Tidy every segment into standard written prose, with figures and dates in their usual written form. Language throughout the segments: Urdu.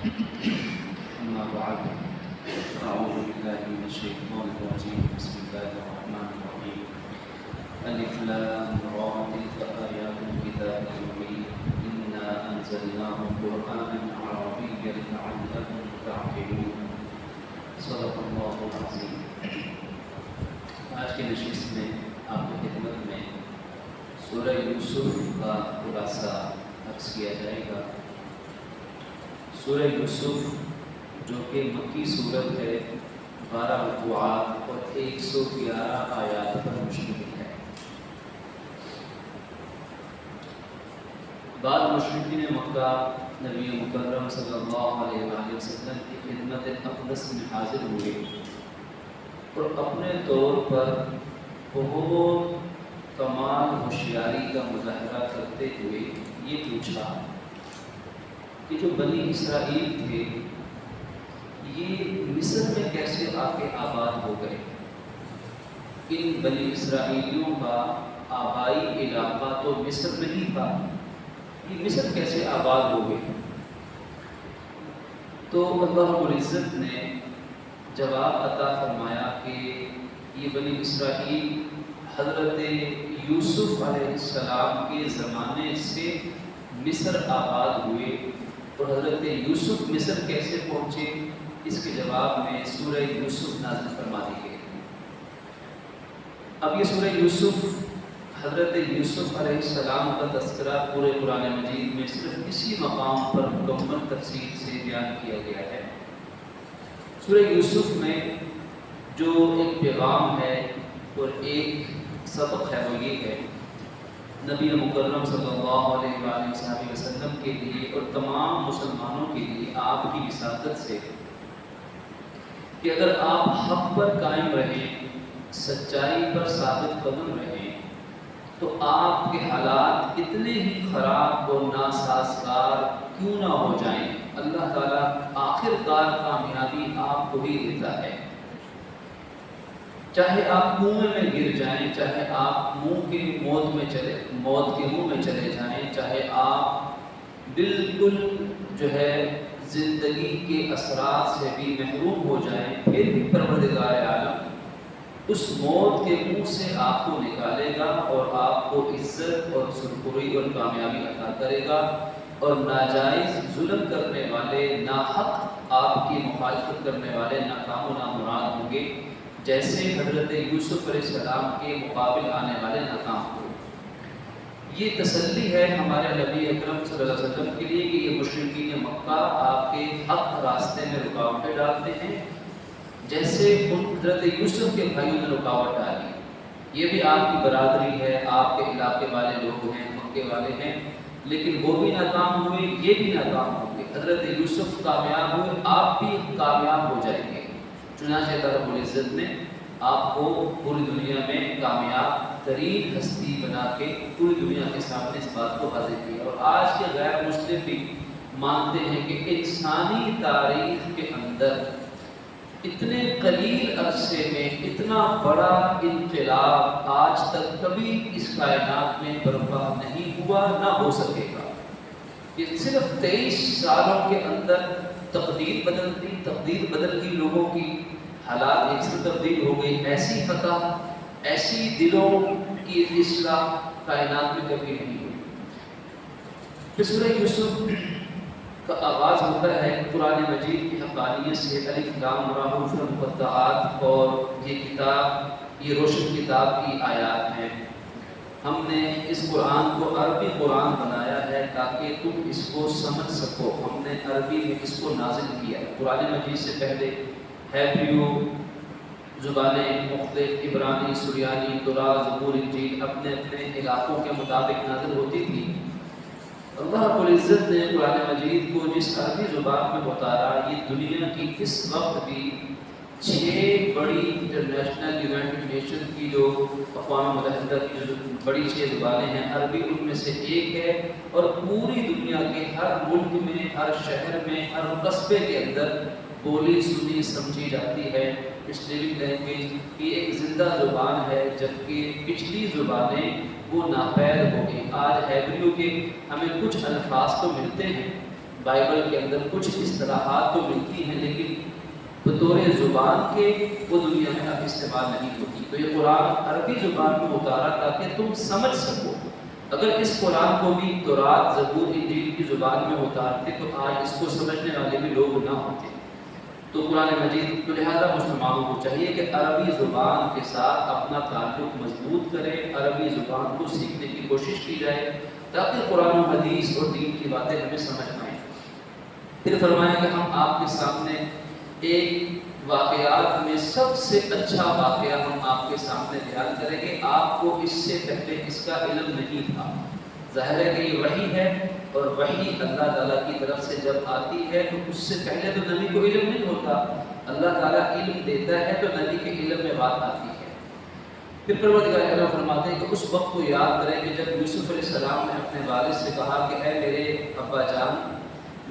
أما بعد أعوذ بالله من الشيطان الرجيم بسم الله الرحمن الرحيم ألف لام را تلك آيات الكتاب المبين إنا أنزلناه قرآنا عربيا لعلكم تعقلون صدق الله العظيم. آج کی نشست میں آپ کی خدمت میں سورہ یوسف کا خلاصہ عرض کیا جائے گا. سورہ یوسف جو کہ مکی صورت ہے، 12 رکوعات اور 111 آیات پر مشتمل ہے. بعض مشرکین مکہ نبی مکرم صلی اللہ علیہ وآلہ وسلم کی خدمت اقدس میں حاضر ہوئے اور اپنے طور پر بہت کمال ہوشیاری کا مظاہرہ کرتے ہوئے یہ پوچھا کہ جو بنی اسرائیل تھے یہ مصر میں کیسے آ کے آباد ہو گئے؟ ان بنی اسرائیلیوں کا آبائی علاقہ تو مصر میں ہی تھا، یہ مصر کیسے آباد ہو گئے؟ تو اللہ رب العزت نے جواب عطا فرمایا کہ یہ بنی اسرائیل حضرت یوسف علیہ السلام کے زمانے سے مصر آباد ہوئے. اور حضرت یوسف مصر کیسے پہنچے، اس کے جواب میں سورہ یوسف نازل فرما دی گئی. اب یہ سورہ یوسف حضرت یوسف علیہ السلام کا تذکرہ پورے قرآن مجید میں صرف اسی مقام پر مکمل تفصیل سے بیان کیا گیا ہے. سورہ یوسف میں جو ایک پیغام ہے اور ایک سبق ہے وہ یہ ہے نبی مکرم صلی اللہ علیہ وآلہ وسلم کے لیے اور تمام مسلمانوں کے لیے آپ کی وساطت سے کہ اگر آپ حق پر قائم رہیں، سچائی پر ثابت قدم رہیں، تو آپ کے حالات کتنے ہی خراب اور ناسازگار کیوں نہ ہو جائیں، اللہ تعالیٰ آخر کار کامیابی آپ کو ہی دیتا ہے. چاہے آپ کنویں میں گر جائیں، چاہے آپ موت کے منہ میں چلے جائیں، چاہے آپ بالکل جو ہے زندگی کے اثرات سے بھی محروم ہو جائیں، پھر بھی پروردگار عالم اس موت کے منہ سے آپ کو نکالے گا اور آپ کو عزت اور سرخروئی اور کامیابی عطا کرے گا. اور ناجائز ظلم کرنے والے، ناحق آپ کی مخالفت کرنے والے ناکام و نامراد ہوں گے، جیسے حضرت یوسف علیہ السلام کے مقابل آنے والے ناکام ہوئے. یہ تسلی ہے ہمارے نبی اکرم صلی اللہ علیہ وسلم کے لیے کہ یہ مشرکین مکہ آپ کے حق راستے میں رکاوٹیں ڈالتے ہیں، جیسے ان حضرت یوسف کے بھائیوں نے رکاوٹ ڈالی. یہ بھی آپ کی برادری ہے، آپ کے علاقے والے لوگ ہیں، مکے والے ہیں، لیکن وہ بھی ناکام ہوئے، یہ بھی ناکام ہوں گے. حضرت یوسف کامیاب ہوئے، آپ بھی کامیاب ہو جائیں گے. چنانچہ اللہ رب العزت نے آپ کو پوری دنیا میں کامیاب ترین ہستی بنا کے پوری دنیا کے سامنے اس بات کو حاضر کیا. اور آج کے غیر مسلم بھی مانتے ہیں کہ انسانی تاریخ کے اندر اتنے قلیل عرصے میں اتنا بڑا انقلاب آج تک کبھی اس کائنات میں برپا نہیں ہوا، نہ ہو سکے گا. یہ صرف 23 سالوں کے اندر تقدیر بدل گئی، لوگوں کی حالات ایک سے تبدیل ہو گئی. ایسی فتح، ایسی دلوں کی اصلاح کائنات میں کبھی نہیں ہوئی. سورہ یوسف کا آغاز ہوتا ہے قرآن مجید کی حقانیت سے. الف لام را حروف مقطعات، اور یہ کتاب، یہ روشن کتاب کی آیات ہیں. ہم نے اس قرآن کو عربی قرآن بنایا ہے تاکہ تم اس کو سمجھ سکو. ہم نے عربی میں اس کو نازل کیا. قرآن مجید سے پہلے ہیبریو زبانیں مختلف، عبرانی، سریانی، تورات، زبور، انجیل اپنے اپنے علاقوں کے مطابق نازل ہوتی تھی. اللہ رب العزت نے قرآن مجید کو جس عربی زبان میں اتارا، یہ دنیا کی اس وقت بھی 6 بڑی انٹرنیشنل یونائٹڈ نیشن کی جو اقوام متحدہ کی جو بڑی 6 زبانیں ہیں، عربی ان میں سے ایک ہے. اور پوری دنیا کے ہر ملک میں، ہر شہر میں، ہر قصبے کے اندر بولی سنی سمجھی جاتی ہے. اس لیونگ لینگویج یہ ایک زندہ زبان ہے، جبکہ پچھلی زبانیں وہ ناپید ہو گئی. آج ہیبریو کے ہمیں کچھ الفاظ تو ملتے ہیں، بائبل کے اندر کچھ اس اصطلاحات تو ملتی ہیں لیکن بطور زبان کے وہ دنیا میں اب استعمال نہیں ہوتی. تو یہ قرآن عربی زبان میں اتارا تاکہ تم سمجھ سکو. اگر اس قرآن کو بھی تورات، زبور، انجیل کی زبان میں اتارتے تو آج اس کو سمجھنے والے بھی لوگ نہ ہوتے. تو قرآن مجید تو لہٰذا مسلمانوں کو چاہیے کہ عربی زبان کے ساتھ اپنا تعلق مضبوط کریں، عربی زبان کو سیکھنے کی کوشش کی جائے تاکہ قرآن و حدیث اور دین کی باتیں ہمیں سمجھ آئیں. پھر فرمایا کہ ہم آپ کے سامنے ایک واقعات میں سب سے اچھا واقعہ ہم آپ کے سامنے بیان کریں گے. آپ کو اس سے پہلے اس کا علم نہیں تھا. ظاہر ہے کہ یہ وحی ہے اور وحی اللہ تعالیٰ کی طرف سے جب آتی ہے تو اس سے پہلے تو نبی کو علم نہیں ہوتا. اللہ تعالیٰ علم دیتا ہے تو نبی کے علم میں بات آتی ہے. پھر پروردگار اعلیٰ فرماتے ہیں کہ اس وقت کو یاد کریں کہ جب یوسف علیہ السلام نے اپنے والد سے کہا کہ اے میرے ابا جان،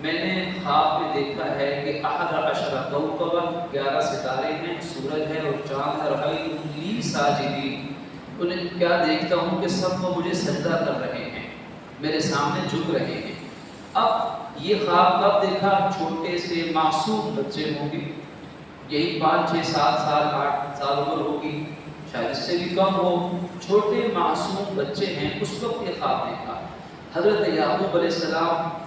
میں نے خواب میں دیکھا ہے کہ 11 کوكبا 11 ستارے ہیں، سورج ہے اور چاند ہے، رأیت لی ساجدین، انہیں کیا دیکھتا ہوں کہ سب وہ مجھے سجدہ کر رہے ہیں، میرے سامنے جھک رہے ہیں. اب یہ خواب کب دیکھا؟ چھوٹے سے معصوم بچے ہوں گے، یہی 5 6 7 سال 8 سال عمر ہوگی، شاید اس سے بھی کم ہو. چھوٹے معصوم بچے ہیں، اس وقت یہ خواب دیکھا. حضرت یعقوب علیہ السلام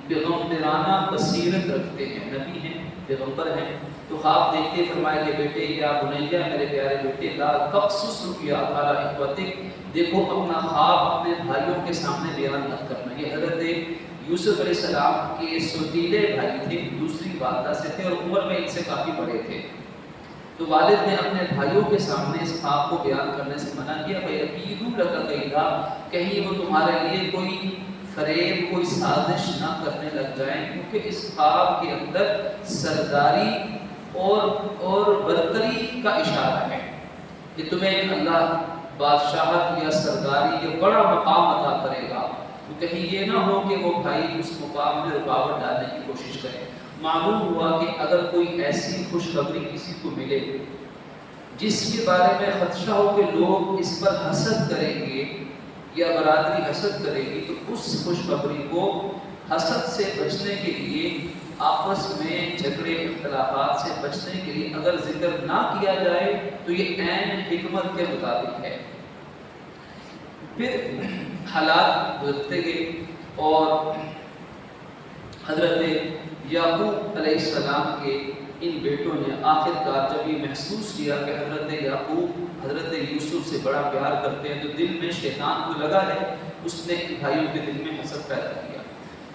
پیغمبرانہ بصیرت رکھتے ہیں، نبی ہیں، پیغمبر ہیں. تو خواب دیکھتے فرمایا کہ بیٹے یا بنیا، میرے پیارے بیٹے، لا تقصص رؤیاک علی اخوتک، دیکھو اپنا خواب اپنے بھائیوں کے سامنے بیان مت کرنا. یہ حضرت یوسف علیہ السلام کے سوتیلے بھائی تھے، دوسری والدہ سے تھے اور عمر میں ان سے کافی بڑے تھے. تو والد نے اپنے بھائیوں کے سامنے اس خواب کو بیان کرنے سے منع کیا. فَيَكِيدُوا لَكَ كَيْدًا، کہیں وہ تمہارے لیے کوئی فریب، کوئی سازش نہ کرنے لگ جائیں، کیونکہ اس خواب کے اندر سرداری اور برتری کا اشارہ ہے کہ تمہیں اللہ بادشاہت یا سرداری یا بڑا مقام عطا کرے گا. تو کہیں یہ نہ ہو کہ وہ بھائی اس مقام میں رکاوٹ ڈالنے کی کوشش کرے. معلوم ہوا کہ اگر کوئی ایسی خوشخبری کسی کو ملے جس کے بارے میں خدشہ ہو کہ لوگ اس پر حسد کریں گے یا برادری حسد کرے گی، تو اس خوشخبری کو حسد سے بچنے کے لیے، آپس میں جھگڑے اختلافات سے بچنے کے لیے اگر ذکر نہ کیا جائے تو یہ عین حکمت کے مطابق ہے. پھر حالات گزرتے گئے اور حضرت یعقوب علیہ السلام کے ان بیٹوں نے آخر کار جب یہ محسوس کیا کہ حضرت یعقوب حضرت یوسف سے بڑا پیار کرتے ہیں، تو دل میں شیطان کو لگا ہے، اس نے ان بھائیوں کے دل میں حسد پیدا کیا.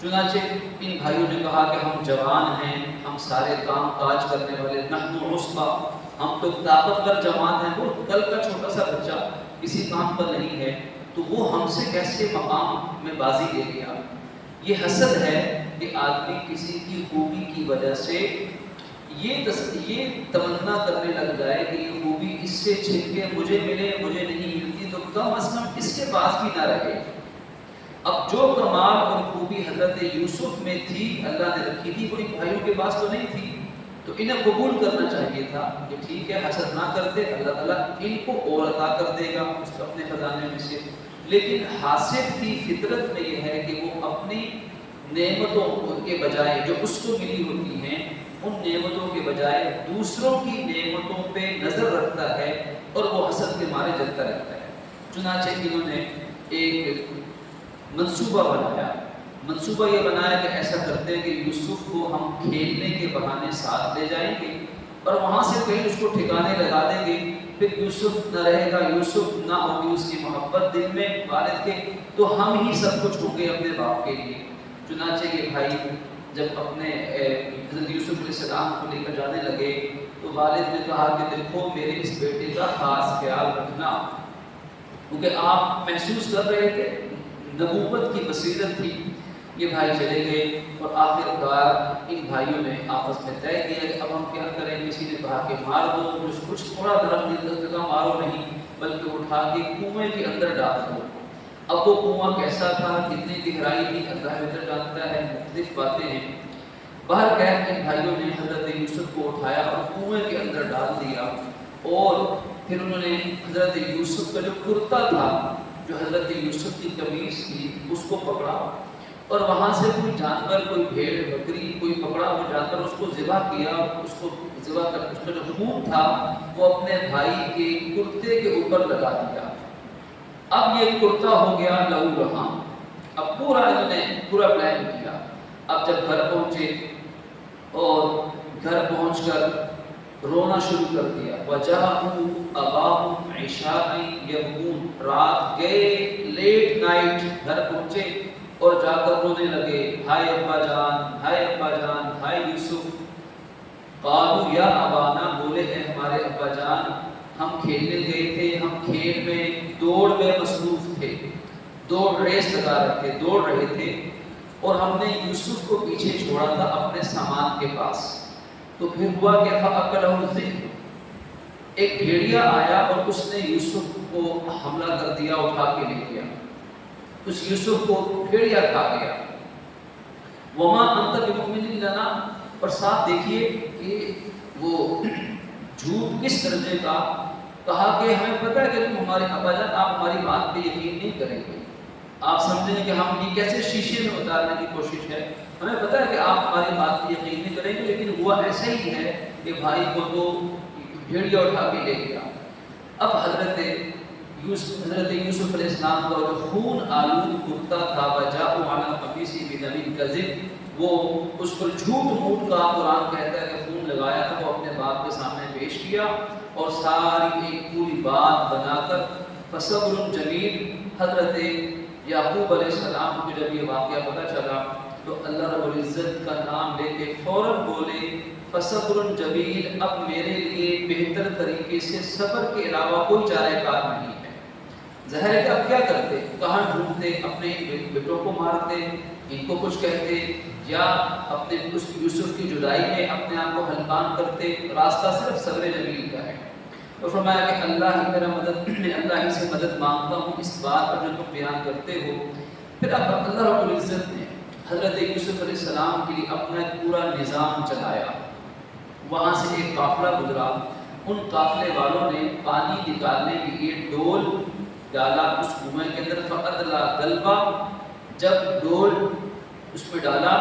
چنانچہ ان بھائیوں نے کہا کہ ہم جوان ہیں، ہم سارے کام کاج کرنے والے، نحن عصبہ، ہم تو طاقتور جوان ہیں، وہ کل کا چھوٹا سا بچہ کسی کام پر نہیں ہے، تو وہ ہم سے کیسے مقام میں بازی لے گیا. یہ حسد ہے کہ آدمی کسی کی خوبی کی وجہ سے یہ تمنا کرنے لگ جائے کہ یہ خوبی اس سے چھن کے مجھے ملے، مجھے نہیں ملتی تو کم از کم اس کے پاس بھی نہ رہے. اب جو کمال اور خوبی حضرت یوسف میں تھی اللہ نے رکھی تھی، وہ ان بھائیوں کے پاس تو نہیں تھی، تو انہیں قبول کرنا چاہیے تھا کہ ٹھیک ہے حسد نہ کرتے، اللہ تعالیٰ ان کو اور عطا کر دے گا اس کو اپنے خزانے میں سے. لیکن حاسد کی فطرت میں یہ ہے کہ وہ اپنی نعمتوں کے بجائے جو اس کو ملی ہوتی ہیں ان نعمتوں کے بجائے دوسروں کی نعمتوں پہ نظر رکھتا ہے اور وہ حسد کے مارے جلتا رہتا ہے. چنانچہ انہوں نے ایک منصوبہ بنایا. منصوبہ یہ بنایا کہ ایسا کرتے ہیں کہ یوسف کو ہم کھیلنے کے بہانے ساتھ لے جائیں گے اور وہاں سے کہیں اس کو ٹھکانے لگا دیں گے. پھر یوسف نہ رہے گا، یوسف نہ ہوگی اس کی محبت دل میں والد کے، تو ہم ہی سب کچھ ہوں گے اپنے باپ کے لیے. چنانچہ یہ بھائی جب اپنے حضرت یوسف علیہ السلام کو لے کر جانے لگے تو والد نے کہا کہ دیکھو میرے اس بیٹے کا خاص خیال رکھنا، کیونکہ آپ محسوس کر رہے تھے نبوت کی بصیرت تھی. یہ بھائی چلے گئے اور آخر کار ان بھائیوں نے آپس میں طے کیا کہ اب ہم کیا کریں. کسی نے کہا کہ مار دو، کچھ تھوڑا درخت نکل کا مارو نہیں بلکہ اٹھا کے کنویں کے اندر ڈال دو. اب وہ کنواں کیسا تھا، کتنی گہرائی تھی، اللہ بہتر جانتا ہے، مختلف باتیں ہیں. باہر کہہ ان بھائیوں نے حضرت یوسف کو اٹھایا اور کنویں کے اندر ڈال دیا اور پھر انہوں نے حضرت یوسف کا جو کرتا تھا، جو حضرت یوسف کی قمیص تھی، اس کو پکڑا اور وہاں سے کوئی جانور، کوئی بھیڑ بکری کوئی پکڑا ہوا اس کو ذبح کیا، اس کو ذبح کر اس کا جو خون تھا وہ اپنے بھائی کے کرتے کے اوپر لگا دیا۔ اب یہ کرتا ہو گیا لہو لہان۔ اب پورا انہوں نے پورا پلان کیا۔ اب جب گھر پہنچے اور گھر پہنچ کر رونا شروع کر دیا، وَجَاءُوا أَبَاهُمْ عِشَاءً يَبْكُونَ، رات گئے لیٹ نائٹ گھر پہنچے اور جا کر رونے لگے، ہائے ابا جان، ہائے ابا جان، ہائے یوسف۔ قالوا یا ابانا، بولے ہیں ہمارے ابا جان، ہم کھیلنے گئے تھے، ہم کھیل میں دوڑ میں مصروف تھے، دوڑ ریس لگا رہے تھے، دوڑ رہے تھے، اور ہم نے یوسف کو پیچھے چھوڑا تھا اپنے سامان کے پاس۔ تو پھر ہوا کہ فَأَكَلَهُ الذِّئْبُ، ایک بھیڑیا آیا اور اس نے یوسف کو حملہ کر دیا، اٹھا کے لے گیا، اس یوسف کو بھیڑیا کھا گیا۔ وَمَا أَنْتَ بِمُؤْمِنٍ لَنَا، اور ساتھ دیکھیے کہ وہ جھوٹ کس درجے کا کہا کہ ہمیں پتہ ہے کہ تم ہمارے ابا جان، آپ ہماری بات پہ یقین نہیں کریں گے، آپ سمجھیں کہ ہم یہ کیسے شیشے میں اتارنے کی کوشش ہے، ہمیں پتہ ہے کہ آپ ہماری بات پہ یقین نہیں کریں گے، لیکن ہوا ایسا ہی ہے کہ بھائی کو تو بھیڑیا اٹھا کے لے گیا۔ اب حضرت یوسف علیہ السلام کا جو خون آلود کرتا تھا، وَجَاءُوا عَلَىٰ قَمِيصِهِ بِدَمٍ كَذِبٍ، وہ اس پر جھوٹ موٹ کا قرآن کہتا ہے کہ خون لگایا تھا، وہ اپنے باپ کے سامنے پیش کیا اور ساری ایک پوری بات بنا کر فَصَبْرٌ جَمِيلٌ، حضرت یعقوب علیہ السلام کو جب یہ واقعہ پتہ چلا تو اللہ رب العزت کا نام لے کے فوراً بولے فَصَبْرٌ جَمِيلٌ، اب میرے لیے بہتر طریقے سے صبر کے علاوہ کوئی چارہ کار نہیں ہے۔ ظاہر ہے کہ اب کیا کرتے، کہاں ڈھونڈتے، اپنے بیٹوں کو مارتے، ان کو کچھ کہتے، یا اپنے اس یوسف کی جدائی میں اپنے آپ کو ہلکان کرتے، راستہ صرف صبر جمیل کا ہے۔ تو فرمایا کہ اللہ ہی میرا مدد، میں اللہ ہی سے مدد مانگتا ہوں اس بات پر جو تم بیان کرتے ہو۔ پھر اب اللہ رب العزت نے حضرت یوسف علیہ السلام کے لیے اپنا ایک پورا نظام چلایا۔ وہاں سے ایک قافلہ گزرا، ان قافلے والوں نے پانی نکالنے کے لیے ڈول ڈالا اس کنویں کے اندر، فَأَدْلَا غَلْبًا، جب ڈول اس میں ڈالا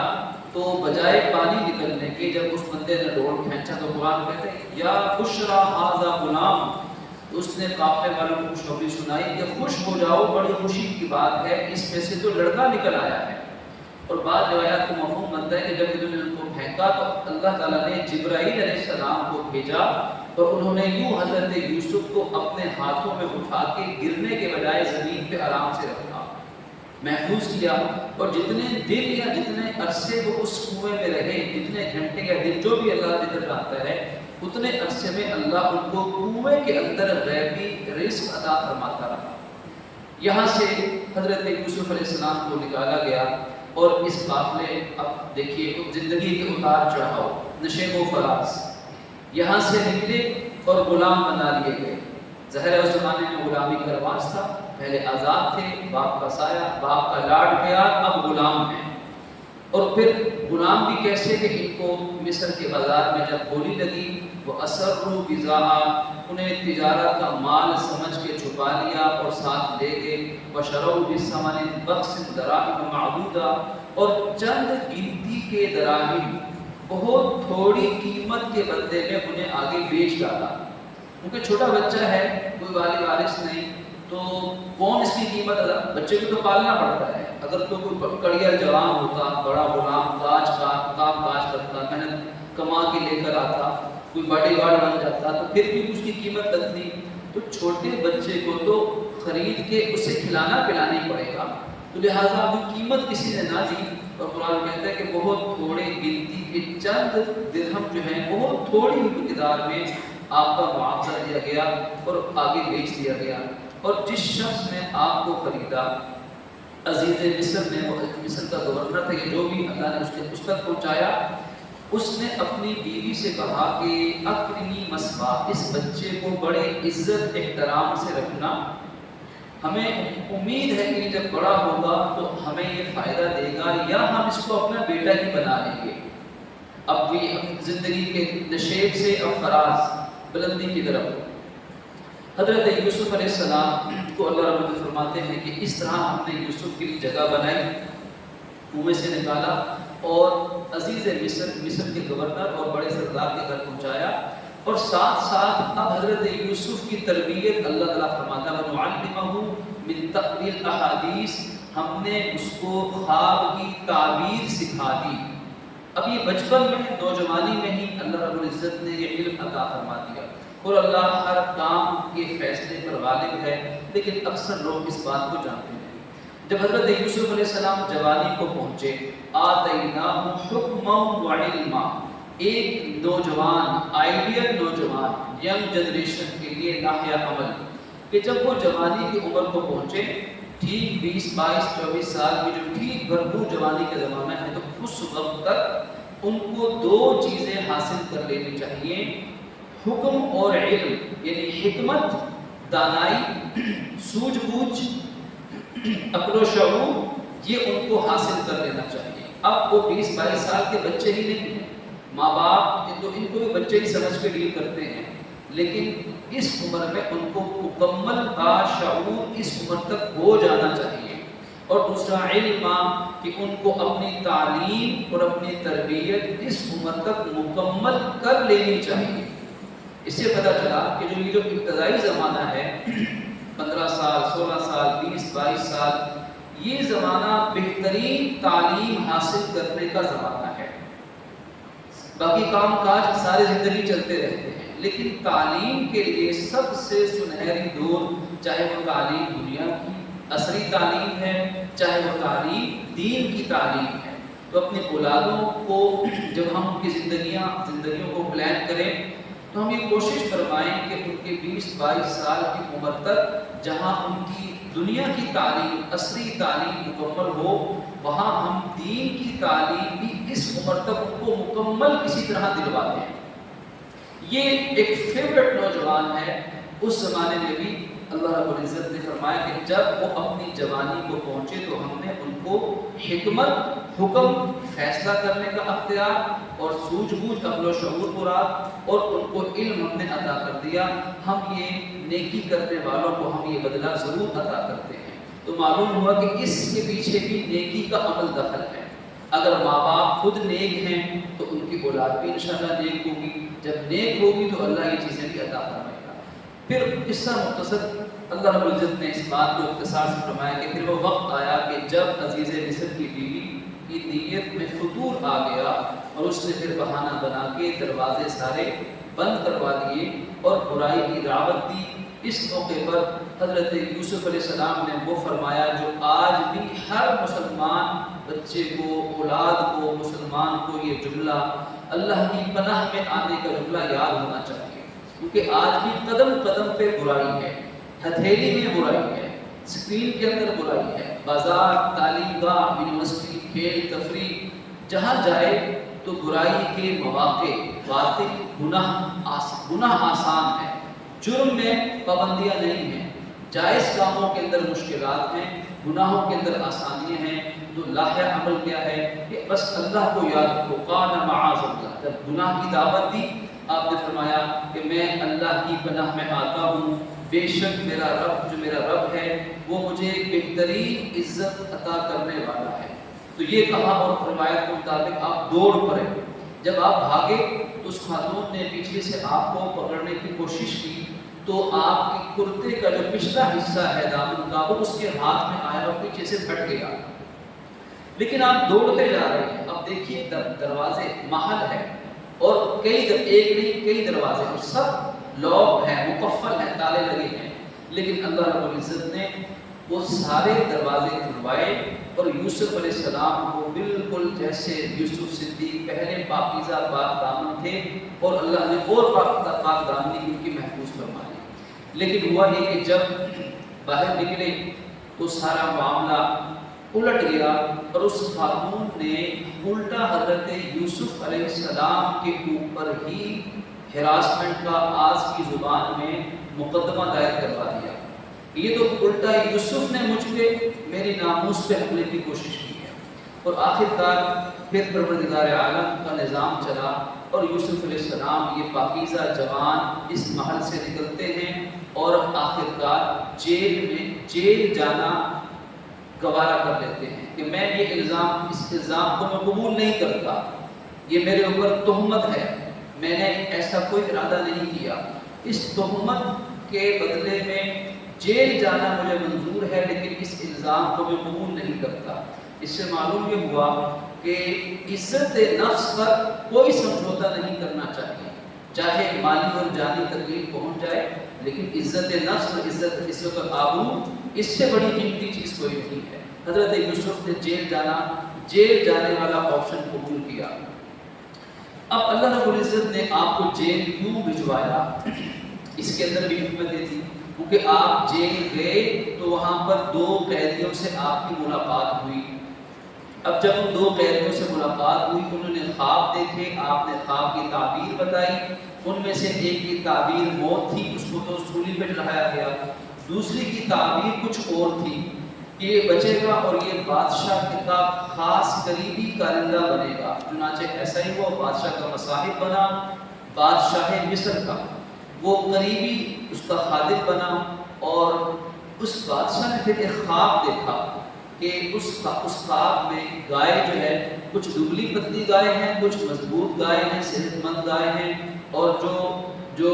تو بجائے پانی نکلنے کے جب اس بندے نے ڈول کھینچا تو قرآن کہتے ہیں یا بشرا ھذا غلام، تو اس نے قافلے والوں کو خوشخبری سنائی کہ خوش ہو جاؤ، بڑی خوشی کی بات ہے، اس میں سے تو لڑکا نکل آیا ہے۔ اور بعض روایات کو مفہوم بنتا ہے کہ جب انہوں نے ان کو پھینکا تو اللہ تعالیٰ نے جبرائیل علیہ السلام کو بھیجا اور انہوں نے یوں حضرت یوسف کو اپنے ہاتھوں میں اٹھا کے گرنے کے بجائے زمین پہ آرام سے رکھا، محفوظ کیا، اور جتنے دن یا جتنے عرصے وہ اس کنویں میں رہے، جتنے گھنٹے یا دن جو بھی اللہ جتنا جانتا ہے، اتنے عرصے میں اللہ ان کو کنویں کے اندر غیبی رزق عطا فرماتا رہا۔ یہاں سے حضرت یوسف علیہ السلام کو نکالا گیا اور اس قافلے، اب دیکھیے زندگی کے اتار چڑھاؤ، نشیب و فراز، یہاں سے نکلے اور غلام بنا لیے گئے۔ ظاہر ہے اس زمانے میں غلامی کا رواج تھا، پہلے آزاد تھے، باپ کا سایہ، باپ کا لاڈ پیار، اب غلام ہیں۔ اور پھر غلام بھی کیسے کہ ان کو مصر کے بازار میں جب گولی لگی، وہ اَسَرُّوا بِضَاعَةً، انہیں تجارت کا مال سمجھ کے چھپا لیا اور ساتھ لے گئے، وَشَرَوْا بِثَمَنٍ بَخْسٍ دَرَاهِمَ مَعْدُودَةٍ، اور چند گنتی کے دراہم، بہت تھوڑی قیمت کے بدلے میں انہیں آگے بیچ ڈالا، کیونکہ چھوٹا بچہ ہے، کوئی والی وارث نہیں، تو کون اس کی قیمت ادا، بچے کو تو پالنا پڑتا ہے، اگر تو کوئی کڑیا جوان ہوتا، بڑا غلام کام کاج کرتا، محنت کما کے لے کر آتا، کوئی باڈی گارڈ بن جاتا تو پھر بھی اس کی قیمت لگتی، تو چھوٹے بچے کو تو خرید کے اسے کھلانا پلانا ہی پڑے گا، تو لہٰذا وہ قیمت کسی نے نہ دی، اور قرآن کہتا ہے کہ بہت تھوڑے گنتی کے چند درہم جو ہیں بہت تھوڑی مقدار میں آپ کا معاوضہ دیا گیا اور آگے بیچ دیا گیا۔ اور جس شخص نے آپ کو خریدا، عزیز مصر نے، وہ مصر کا گورنر تھا، کہ جو بھی اللہ نے اس تک پہنچایا، اس نے اپنی بیوی سے کہا کہ اکرمی مسوا، اس بچے کو بڑے عزت احترام سے رکھنا، ہمیں امید ہے کہ جب بڑا ہوگا تو ہمیں یہ فائدہ دے گا، یا ہم اس کو اپنا بیٹا ہی بنا لیں گے۔ اب بھی زندگی کے نشیب سے اب فراز بلندی کی طرف۔ حضرت یوسف علیہ السلام کو اللہ رب العزت فرماتے ہیں کہ اس طرح ہم نے یوسف کے لیے جگہ بنائی، کنویں سے نکالا، اور عزیز مصر کے گورنر اور بڑے سردار کے گھر پہنچایا، اور ساتھ ساتھ اب حضرت یوسف کی تربیت اللہ تعالیٰ فرماتا ہے وَنُعَلِّمَهُ مِن تَأْوِيلِ الْأَحَادِيثِ، ہم نے اس کو خواب کی تعبیر سکھا دی۔ اب یہ بچپن میں، نوجوانی میں ہی اللہ رب العزت نے یہ علم عطا فرما دیا، اور اللہ ہر کام کے فیصلے پر غالب ہے، لیکن اکثر لوگ اس بات کو جانتے ہیں۔ جب حضرت یوسف علیہ السلام جوانی کو پہنچے، آتیناہ حکما وعلما، ایک نوجوان، آئیڈیل نوجوان، ینگ جنریشن کے لیے ناحیہ عمل، کہ جب وہ جوانی کی عمر کو پہنچے، ٹھیک 20 22 24 سال کی جو ٹھیک بھرپور جوانی کا زمانہ ہے، تو اس وقت تک ان کو دو چیزیں حاصل کر لینی چاہیے، حکم اور علم، یعنی حکمت، دانائی، سوجھ بوجھ، عقل و شعور، یہ ان کو حاصل کر لینا چاہیے۔ اب وہ 20 22 سال کے بچے ہی نہیں ہیں، ماں باپ تو ان کو بھی بچے ہی سمجھ کے ڈیل کرتے ہیں، لیکن اس عمر میں ان کو مکمل باشعور اس عمر تک ہو جانا چاہیے۔ اور دوسرا علم، کہ ان کو اپنی تعلیم اور اپنی تربیت اس عمر تک مکمل کر لینی چاہیے۔ اس سے پتہ چلا کہ جو یہ جو ابتدائی زمانہ ہے 15 سال 16 سال 20 22 سال، یہ زمانہ بہترین تعلیم حاصل کرنے کا زمانہ ہے۔ باقی کام کاج ساری زندگی چلتے رہتے ہیں، لیکن تعلیم کے لیے سب سے سنہری دور، چاہے وہ تعلیم دنیا کی عصری تعلیم ہے، چاہے وہ تعلیم دین کی تعلیم ہے۔ تو اپنے اولادوں کو جب ہم ان کی زندگیوں کو پلان کریں، تو ہم یہ کوشش فرمائیں کہ ان کے 20 22 سال کی عمر تک جہاں ان کی دنیا کی تعلیم، عصری تعلیم مکمل ہو، وہاں ہم دین کی تعلیم بھی اس عمر تک ان کو مکمل کسی طرح دلوا دیں۔ یہ ایک فیوریٹ نوجوان ہے۔ اس زمانے میں بھی اللہ رب العزت نے فرمایا کہ جب وہ اپنی جوانی کو پہنچے تو ہم نے ان کو حکمت، حکم، فیصلہ کرنے کا اختیار اور سوجھ بوجھ، عقل و شعور مراد، اور ان کو علم ہم نے عطا کر دیا۔ ہم یہ نیکی کرنے والوں کو ہم یہ بدلہ ضرور عطا کرتے ہیں۔ تو معلوم ہوا کہ اس کے پیچھے بھی نیکی کا عمل دخل ہے۔ اگر ماں باپ خود نیک ہیں تو ان کی اولاد بھی انشاءاللہ نیک ہوگی، جب نیک ہوگی تو اللہ یہ چیزیں بھی عطا فرمائے گا۔ پھر قصہ مختصر، اللہ رب العزت نے اس بات کو اختصار سے فرمایا کہ پھر وہ وقت آیا کہ جب عزیز مصر کی بیوی کی نیت میں فتور آ گیا، اور اس نے پھر بہانہ بنا کے دروازے سارے بند کروا دیے اور برائی کی دعوت دی۔ اس موقع پر حضرت یوسف علیہ السلام نے وہ فرمایا جو آج بھی ہر مسلمان بچے کو، اولاد کو، مسلمان کو یہ جملہ، اللہ کی پناہ میں آنے کا جملہ یاد ہونا چاہیے، کیونکہ آج بھی قدم قدم پہ برائی ہے، ہتھیلی میں برائی ہے، اسکرین کے اندر برائی ہے، بازار، تعلیم گاہ، یونیورسٹی، کھیل تفریح، جہاں جائے تو برائی کے مواقع، باطل، گناہ آسان ہے، جرم میں پابندیاں نہیں ہیں، جائز کاموں کے اندر مشکلات ہیں، گناہوں کے اندر آسانیاں ہیں۔ تو لاحہ عمل کیا ہے کہ بس اللہ کو یاد رکھو، قال معاذ اللہ، جب گناہ کی دعوت دی آپ نے فرمایا کہ میں اللہ کی پناہ میں آتا ہوں، بے شک میرا رب، جو میرا رب ہے وہ مجھے بہترین عزت عطا کرنے والا ہے۔ تو یہ کہا اور فرمایا کے مطابق آپ دوڑ پڑے۔ جب آپ بھاگے تو اس خاتون نے پیچھے سے آپ کو پکڑنے کی کوشش کی، تو آپ کے کرتے کا جو پچھلا حصہ ہے دامن کا، وہ اس کے ہاتھ میں آیا اور پیچھے سے پھٹ گیا، لیکن آپ دوڑتے جا رہے ہیں۔ اب دیکھیے دروازے محل ہے، اور ایک نہیں کئی دروازے، اور سب لاک ہیں، مقفل ہیں، تالے لگے ہیں، لیکن اللہ رب العزت نے وہ سارے دروازے کھلوائے، اور یوسف علیہ السلام کو بالکل جیسے یوسف صدیق پہلے پاکیزہ پاک دامن تھے، اور اللہ نے اور پاک دامنی ان کی محفوظ فرما لی۔ لیکن ہوا یہ کہ جب باہر نکلے تو سارا معاملہ الٹ گیا، اور اس خاتون نے الٹا حضرت یوسف علیہ السلام کے اوپر ہی ہراسمنٹ کا آج کی زبان میں مقدمہ دائر کروا دیا۔ یہ تو الٹا یوسف نے مجھ پہ، میری ناموس پہ حملے کی کوشش کی ہے۔ اور آخر کار پھر پروردگار عالم کا نظام چلا، اور یوسف علیہ السلام یہ پاکیزہ جوان اس محل سے نکلتے ہیں، اور آخر کار جیل جانا گوارا کر لیتے ہیں۔ کہ میں یہ الزام، اس الزام کو میں قبول نہیں کرتا، یہ میرے اوپر تہمت ہے، میں نے ایسا کوئی ارادہ نہیں کیا، اس تہمت کے بدلے میں جیل جانا مجھے منظور ہے، لیکن اس الزام کو میں قبول نہیں کرتا۔ اس سے معلوم یہ ہوا کہ عزت نفس پر کوئی سمجھوتا نہیں کرنا چاہیے، چاہے مالی اور جانی تکلیف پہنچ جائے، لیکن عزت نفس اور عزت اور آبرو، اس سے بڑی قیمتی چیز کوئی نہیں ہے۔ حضرت یوسف نے جیل جانے والا آپشن قبول کیا۔ اب اللہ رب العزت نے آپ کو جیل کیوں بھجوایا، اس کے اندر بھی حکمتیں تھی، کیونکہ آپ جیل گئے تو وہاں پر 2 قیدیوں سے آپ کی ملاقات ہوئی۔ اب جب ان 2 قیدیوں سے ملاقات ہوئی، انہوں نے خواب دیکھے، آپ نے خواب کی تعبیر بتائی، ان میں سے ایک کی تعبیر موت تھی، اس کو تو سولی پہ چڑھایا گیا، دوسری کی تعبیر کچھ اور تھی کہ یہ بچے گا اور یہ بادشاہ کا خاص قریبی کارندہ بنے گا۔ چنانچہ ایسا ہی ہوا، بادشاہ کا مصاحب بنا، بادشاہ مصر کا وہ قریبی اس کا خادم بنا، اور اس بادشاہ نے پھر ایک خواب دیکھا کہ اس خواب میں گائے جو ہے، کچھ دبلی پتلی گائے ہیں، کچھ مضبوط گائے ہیں، صحت مند گائے ہیں، اور جو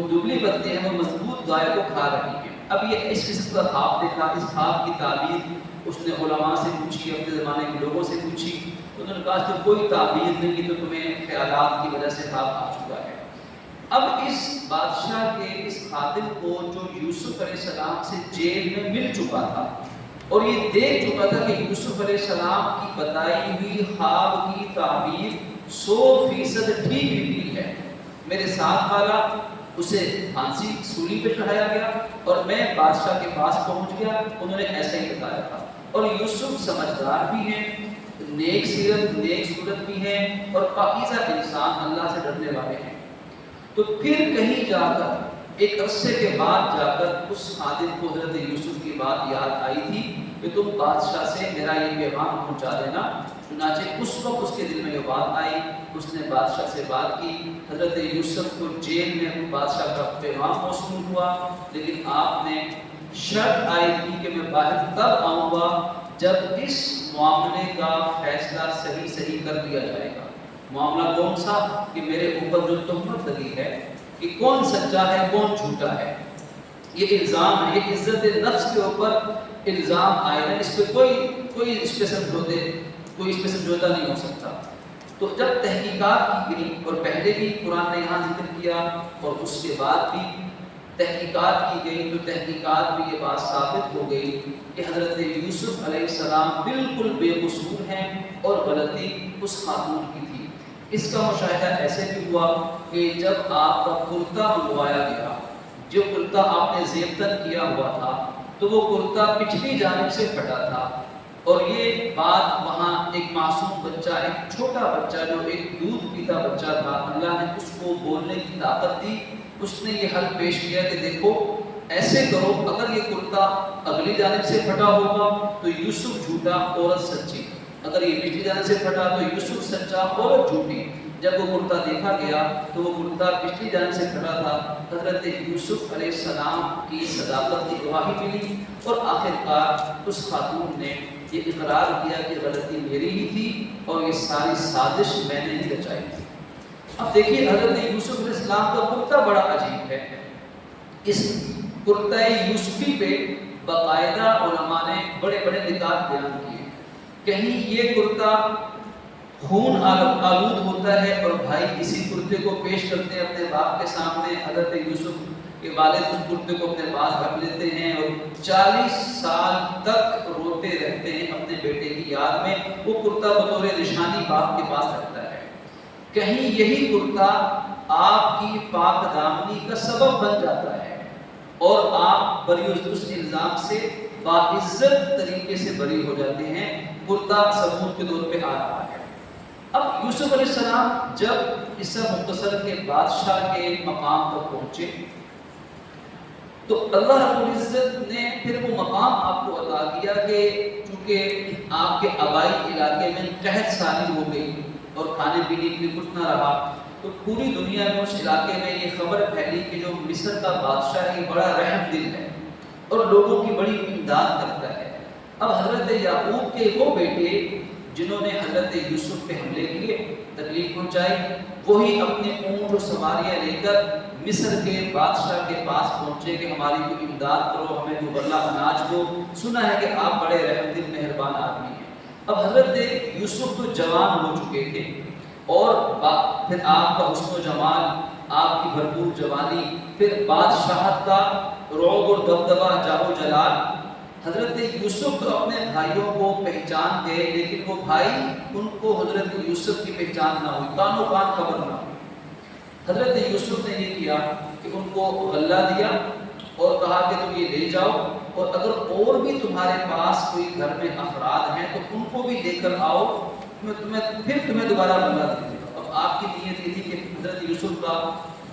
دبلی پتلی ہیں وہ مضبوط گائے کو کھا رہی ہیں۔ اب یہ اس قسم کا خواب دیکھا، اس خواب کی تعبیر اس نے علماء سے پوچھی، اپنے زمانے کے لوگوں سے پوچھی، انہوں نے کہا کہ کوئی تعبیر نہیں، تو تمہیں خیالات کی وجہ سے خواب آ چکا ہے۔ اب اس بادشاہ کے اس خادم کو جو یوسف علیہ السلام سے جیل میں مل چکا تھا اور یہ دیکھ چکا تھا کہ یوسف علیہ السلام کی بتائی ہوئی خواب کی تعبیر 100% ٹھیک نکلی ہے، میرے ساتھ والا اسے پھانسی سولی پہ چڑھایا گیا اور میں بادشاہ کے پاس پہنچ گیا، انہوں نے ایسا ہی بتایا تھا۔ اور یوسف سمجھدار بھی ہیں، نیک سیرت نیک صورت بھی ہیں، اور پاکیزہ انسان، اللہ سے ڈرنے والے ہیں۔ تو پھر کہیں جا کر ایک عرصے کے بعد جا کر اس خادم کو حضرت یوسف کی بات یاد آئی تھی کہ تم بادشاہ سے میرا یہ پیغام پہنچا دینا۔ چنانچہ اس وقت اس کے دل میں یہ بات آئی، اس نے بادشاہ سے بات کی، حضرت یوسف کو جیل میں بادشاہ کا پیغام موصول ہوا، لیکن آپ نے شرط آئی تھی کہ میں باہر تب آؤں گا جب اس معاملے کا فیصلہ صحیح کر دیا جائے گا۔ معاملہ کون سا؟ کہ میرے اوپر جو تہمت لگی ہے کہ کون سچا ہے کون جھوٹا ہے، یہ الزام ہے، یہ عزت نفس کے اوپر الزام آئے گا، اس پہ کوئی اس پہ سمجھوتا نہیں ہو سکتا۔ تو جب تحقیقات کی گئی، اور پہلے بھی قرآن نے یہاں ذکر کیا اور اس کے بعد بھی تحقیقات کی گئی، تو تحقیقات میں یہ بات ثابت ہو گئی کہ حضرت یوسف علیہ السلام بالکل بے قصور ہیں اور غلطی اس خاتون کی تھی۔ اس کا مشاہدہ ایسے بھی ہوا کہ جب آپ کا کرتا منگوایا گیا، جو کرتا آپ نے زیبتن کیا ہوا تھا، تو وہ کرتا پچھلی جانب سے پھٹا تھا، اور یہ بات وہاں ایک معصوم بچہ، ایک چھوٹا بچہ جو ایک دودھ پیتا بچہ تھا، اللہ نے اس کو بولنے کی طاقت دی، اس نے یہ حل پیش کیا کہ دیکھو ایسے کرو، اگر یہ کرتا اگلی جانب سے پھٹا ہوگا تو یوسف جھوٹا عورت سچی، اگر یہ پچھلی جانب سے پھٹا تو یوسف سچا عورت جھوٹی۔ جب وہ کرتا دیکھا گیا تو وہ کرتا پچھلی جانب سے پھٹا تھا، حضرت یوسف علیہ السلام کی صداقت کی گواہی ملی، اور آخرکار اس خاتون نے یہ اقرار کیا کہ غلطی میری ہی تھی اور یہ ساری سازش میں نے ہی رچائی تھی۔ اب دیکھیے حضرت یوسف علیہ السلام کا کرتا بڑا عجیب ہے، اس کرتہ یوسفی پہ باقاعدہ علماء نے بڑے بڑے نکات بیان کیے۔ کہیں یہ کرتا خون آلود ہوتا ہے اور بھائی اسی کرتے کو پیش کرتے ہیں اپنے باپ کے سامنے، حضرت یوسف کے والد اس کرتے کو اپنے پاس رکھ لیتے ہیں اور 40 سال تک روتے رہتے ہیں اپنے بیٹے کی یاد میں، وہ کرتا بطور نشانی باپ کے پاس رکھتا ہے۔ کہیں یہی کرتا آپ کی پاک دامنی کا سبب بن جاتا ہے اور آپ بری اس الزام سے باعزت طریقے سے بری ہو جاتے ہیں، کرتا ثبوت کے طور پہ آ رہا ہے۔ اب یوسف علیہ السلام جب اس مختصر کے بادشاہ کے مقام تک پہنچے تو اللہ رب العزت نے پھر وہ مقام آپ کو عطا کیا کہ چونکہ آپ کے آبائی علاقے میں قحط ساری ہو گئی اور کھانے پینے کے لیے کچھ نہ رہا، تو پوری دنیا میں اس علاقے میں یہ خبر پھیلی کہ جو مصر کا بادشاہ ہے بڑا رحم دل ہے اور لوگوں کی بڑی امداد کرتا ہے۔ اب حضرت یعقوب کے وہ بیٹے جنہوں نے حضرت یوسف پہ حملے کیے، تکلیف پہنچائی، وہی اپنے اونٹ و سواریاں لے کر مصر کے بادشاہ کے پاس پہنچے کہ ہماری کوئی امداد کرو، ہمیں تو غلہ اناج دو، سنا ہے کہ آپ بڑے رحم دل مہربان آدمی ہیں۔ اب حضرت یوسف تو جوان ہو چکے تھے، اور پھر آپ کا حسن و جمال، آپ کی بھرپور جوانی، پھر بادشاہت کا رعب اور دبدبہ، جاہ و جلال۔ حضرت یوسف تو اپنے بھائیوں کو پہچان گئے، لیکن وہ بھائی ان کو حضرت یوسف کی پہچان نہ ہوئی، کانوں کان خبر نہ ہوئی۔ حضرت یوسف نے یہ کیا کہ ان کو غلہ دیا اور کہا کہ تم یہ لے جاؤ، اور اگر اور بھی تمہارے پاس کوئی گھر میں افراد ہیں تو ان کو بھی لے کر آؤ، پھر تمہیں دوبارہ غلہ دے دوں۔ اب آپ کی نیت یہ تھی کہ حضرت یوسف کا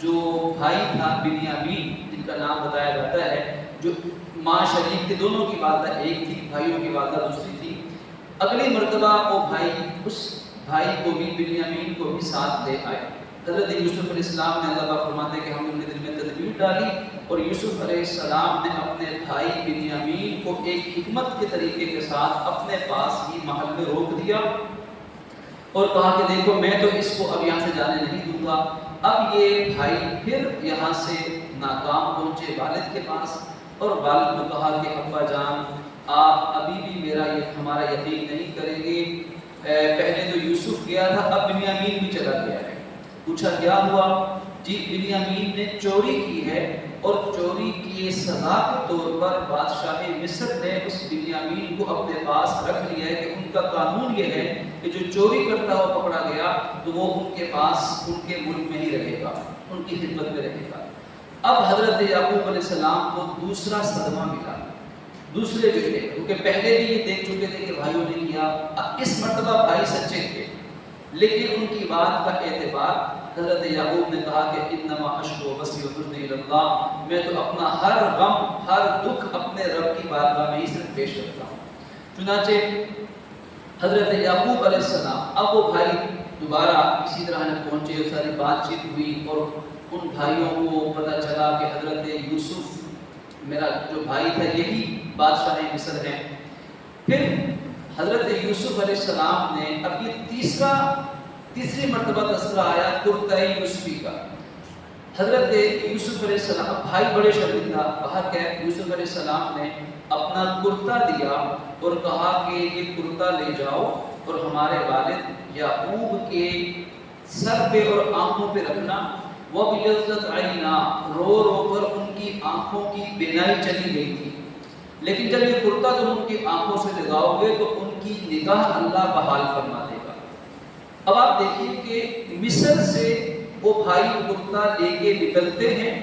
جو بھائی تھا بنیامین، جن کا نام بتایا جاتا ہے، جو ماں شریف کے دونوں کی والدہ ایک تھی، بھائیوں کی والدہ دوسری تھی، اگلی مرتبہ وہ بھائی اس بھائی کو بھی، بنیامین کو بھی ساتھ لے آئے۔ حضرت یوسف علیہ السلام نے، اللہ پاک فرماتے ہیں کہ ہم نے دل میں تدبیر ڈالی اور یوسف علیہ السلام نے اپنے بھائی بنیامین کو ایک حکمت کے طریقے کے ساتھ اپنے پاس ہی محل میں روک دیا اور کہا کہ دیکھو میں تو اس کو اب یہاں سے جانے نہیں دوں گا۔ اب یہ بھائی پھر یہاں سے ناکام پہنچے والد کے پاس، اور والد نے کہا کہ ابا جان آپ ابھی بھی ہمارا یقین نہیں کریں گے، پہلے تو یوسف گیا تھا، اب بنیامین بھی چلا گیا ہے۔ پوچھا کیا ہوا؟ جی بنیامین نے چوری کی ہے، اور چوری کی سزا کے طور پر بادشاہ مصر نے اس بنیامین کو اپنے پاس رکھ لیا ہے کہ ان کا قانون یہ ہے کہ جو چوری کرتا ہوا پکڑا گیا تو وہ ان کے پاس، ان کے ملک میں ہی رہے گا، ان کی خدمت میں رہے گا۔ اب حضرت یعقوب علیہ السلام کو دوسرا صدمہ ملا، دوسرے بیٹے، کیونکہ پہلے بھی یہ دیکھ چکے تھے کہ بھائیوں نے کیا، اب اس مرتبہ بھائی سچے تھے، لیکن ان کی بات کا اعتبار، حضرت یعقوب نے کہا کہ انما اشکو بثی وحزنی الی اللہ، میں تو اپنا ہر غم، ہر دکھ اپنے رب کی بارگاہ میں ہی صرف پیش کرتا ہوں۔ چنانچہ حضرت یعقوب علیہ السلام، اب وہ بھائی دوبارہ اسی طرح نے پہنچے، ساری بات چیت ہوئی اور ان بھائیوں کو پتہ چلا کہ حضرت یوسف میرا جو بھائی تھا یہی بادشاہ مصر ہے۔ پھر حضرت یوسف علیہ السلام نے، اب یہ تیسری مرتبہ تذکرہ آیا کرتہ یوسفی کا۔ حضرت یوسف علیہ السلام، بھائی بڑے شرمندہ، باہر گئے، یوسف علیہ السلام نے اپنا کرتا دیا اور کہا کہ یہ کرتا لے جاؤ اور ہمارے والد یعقوب کے سر پہ اور آنکھوں پہ رکھنا، وَبِيَضَّتْ عَيْنَا، رو رو کر ان کی آنکھوں کی بینائی چلی گئی تھی، لیکن جب یہ کرتا تم ان کی آنکھوں سے لگاؤ گے تو ان کی نگاہ اللہ بحال فرما دے گا۔ اب آپ دیکھیے کہ مصر سے وہ بھائی کرتا لے کے نکلتے ہیں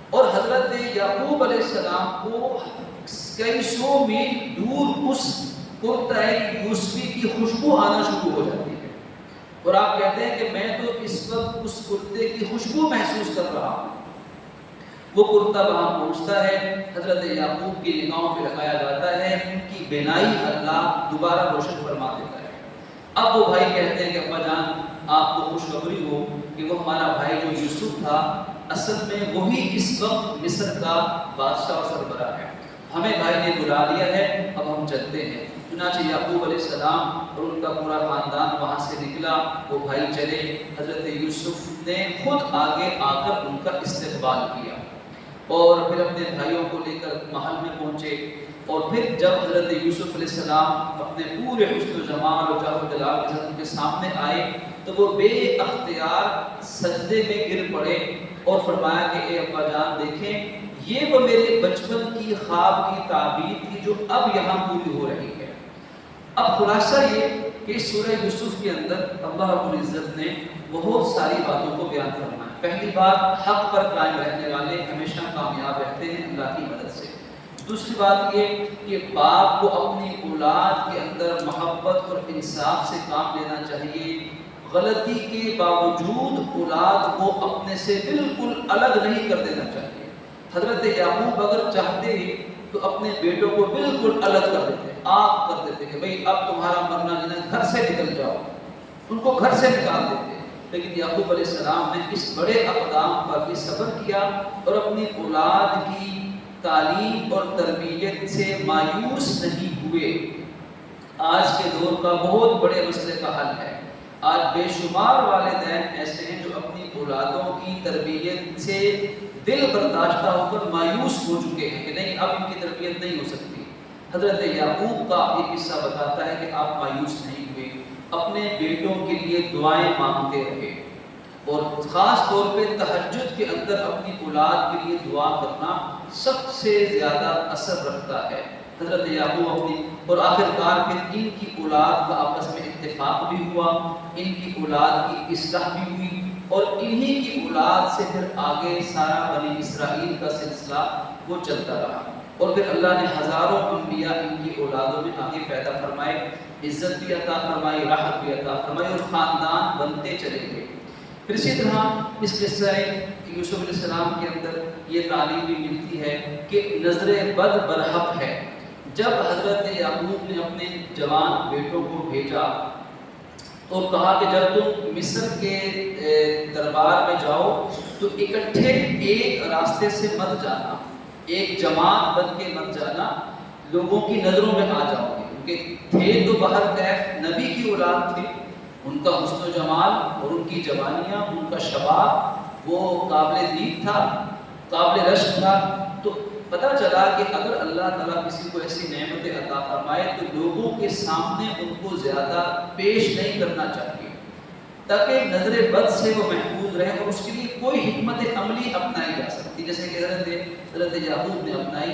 اور حضرت یعقوب علیہ السلام کو کئی سو میل دور اس کرتہ یوسفی کی خوشبو آنا شروع ہو جاتی ہے، اور آپ کہتے ہیں کہ میں تو اس وقت اس کرتے کی خوشبو محسوس کر رہا ہوں۔ وہ کرتا وہاں پہنچتا ہے، حضرت یعقوب کی نگاہوں پہ لگایا جاتا ہے، ان کی بینائی اللہ دوبارہ روشن فرما دیتا ہے۔ اب وہ بھائی کہتے ہیں کہ ابا جان آپ کو خوشخبری ہو کہ وہ ہمارا بھائی جو یوسف تھا اصل میں وہی اس وقت مصر کا بادشاہ اور سربراہ ہے، ہمیں بھائی نے بلا لیا ہے، اب ہم چلتے ہیں۔ چنانچہ یعقوب علیہ السلام اور ان کا پورا خاندان وہاں سے نکلا، وہ بھائی چلے، حضرت یوسف نے خود آگے آ کر ان کا استقبال کیا اور پھر اپنے بھائیوں کو لے کر محل میں پہنچے، اور پھر جب حضرت یوسف علیہ السلام اپنے پورے حسن و جمال اور جاہ و جلال کے ساتھ ان کے سامنے آئے تو وہ بے اختیار سجدے میں گر پڑے اور فرمایا کہ اے ابا جان دیکھیں یہ وہ میرے بچپن کی خواب کی تعبیر تھی جو اب یہاں پوری ہو رہی ہے۔ اب خلاصہ یہ کہ سورہ یوسف کے اندر اللہ رب العزت نے بہت ساری باتوں کو بیان کرنا ہے۔ پہلی بات، حق پر قائم رہنے والے ہمیشہ کامیاب رہتے ہیں اللہ کی مدد سے۔ دوسری بات یہ کہ باپ کو اپنی اولاد کے اندر محبت اور انصاف سے کام لینا چاہیے، غلطی کے باوجود اولاد کو اپنے سے بالکل الگ نہیں کر دینا چاہیے۔ حضرت یعقوب اگر چاہتے تو اپنے بیٹوں کو بالکل الگ کر دیتے، آپ کر دیتے کہ بھئی اب تمہارا مرنا جنا گھر سے نکل جاؤ، ان کو گھر سے نکال دیتے، لیکن یعقوب علیہ السلام نے اس بڑے اقدام پر بھی صبر کیا اور اپنی اولاد کی تعلیم اور تربیت سے مایوس نہیں ہوئے، آج کے دور کا بہت بڑے مسئلے کا حل ہے۔ آج بے شمار والدین ایسے ہیں جو اپنی اولادوں کی تربیت سے دل برداشتہ ہو کر مایوس ہو چکے ہیں کہ نہیں اب ان کی تربیت نہیں ہو سکتی۔ حضرت یعقوب کا یہ قصہ بتاتا ہے کہ آپ مایوس نہیں ہوئے، اپنے بیٹوں کے لیے دعائیں مانگتے رہے، اور خاص طور پہ تہجد کے اندر اپنی اولاد کے لیے دعا کرنا سب سے زیادہ اثر رکھتا ہے۔ حضرت یعقوب اپنی اور آخر کار پھر ان کی اولاد کا آپس میں اتفاق بھی ہوا، ان کی اولاد کی اصلاح بھی ہوئی، اور انہی کی اولاد سے پھر آگے سارا بنی اسرائیل کا سلسلہ وہ چلتا رہا، اور پھر اللہ نے ہزاروں انبیاء ان کی اولادوں میں آگے پیدا فرمائے، عزت بھی عطا فرمائی، راحت بھی عطا فرمائی، اور خاندان بنتے چلے گئے۔ پھر اسی طرح اس قصہ یوسف علیہ السلام کے اندر یہ تعلیم بھی ملتی ہے کہ نظر بد برحق ہے۔ جب حضرت یعقوب نے اپنے جوان بیٹوں کو بھیجا اور کہا کہ جب تم مصر کے دربار میں جاؤ تو اکٹھے ایک راستے سے مت جانا، ایک جماعت بن کے مت جانا، لوگوں کی نظروں میں آ جاؤ گے، کیونکہ تھے تو بہر کیف نبی کی اولاد تھی، ان کا حسن و جمال اور ان کی جوانیاں، ان کا شباب وہ قابل دید تھا، قابل رشک تھا۔ تو پتہ چلا کہ اگر اللہ تعالیٰ کسی کو ایسی نعمتیں عطا فرمائے تو لوگوں کے سامنے ان کو زیادہ پیش نہیں کرنا چاہیے، تاکہ نظر بد سے وہ محفوظ رہے، اور اس کے لیے کوئی حکمت عملی اپنائی جا سکتی، جیسے کہ حضرت یعقوب نے اپنائی۔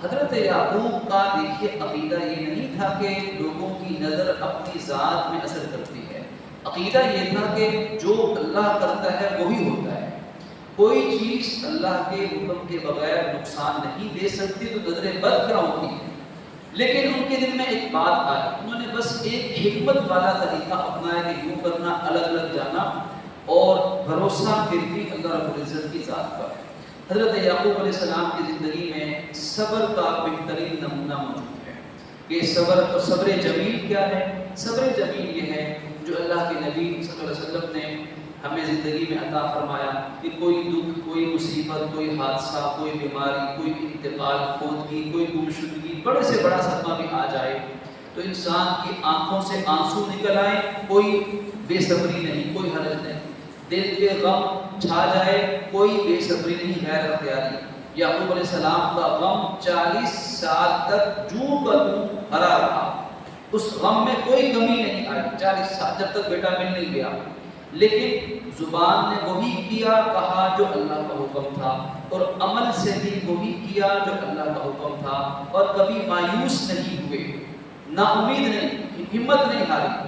حضرت یعقوب کا دیکھیے عقیدہ یہ نہیں تھا کہ لوگوں کی نظر اپنی ذات میں اثر کرتی ہے، عقیدہ یہ تھا کہ جو اللہ کرتا ہے وہی ہوتا ہے، کوئی چیز اللہ کے حکم کے بغیر نقصان نہیں دے سکتی، تو نظر بد کیا ہوتی ہے۔ لیکن ان کے دل میں ایک بات آئی، انہوں نے بس ایک حکمت والا طریقہ اپنایا کہ یوں کرنا، الگ الگ جانا، اور بھروسہ پھر بھی اللہ رب العزت کی ذات پر ہے۔ حضرت یعقوب علیہ السلام کی زندگی میں صبر کا بہترین نمونہ موجود ہے کہ صبر جمیل کیا ہے؟ صبر جمیل یہ ہے جو اللہ کے نبی صلی اللہ علیہ وسلم نے ہمیں زندگی میں عطا فرمایا کہ کوئی دکھ، کوئی مصیبت، کوئی حادثہ، کوئی بیماری، کوئی انتقال، فوتگی، کوئی گمشدگی، بڑے سے بڑا صدمہ بھی آ جائے تو انسان کی آنکھوں سے آنسو نکل آئے، کوئی بے صبری نہیں، کوئی حرج نہیں، دل کے غم چھا جائے، کوئی بے صبری نہیں، غیر اختیاری۔ یعقوب علیہ السلام کا غم 40 سال تک جوں کا توں بھرا رہا، اس غم میں کوئی کمی نہیں آئی 40 سال، جب تک بیٹا مل نہیں گیا، لیکن زبان نے وہی کیا کہا جو اللہ کا حکم تھا، اور عمل سے بھی وہی کیا جو اللہ کا حکم تھا، اور کبھی مایوس نہیں ہوئے، نا امید نہیں، ہمت نہیں ہاری،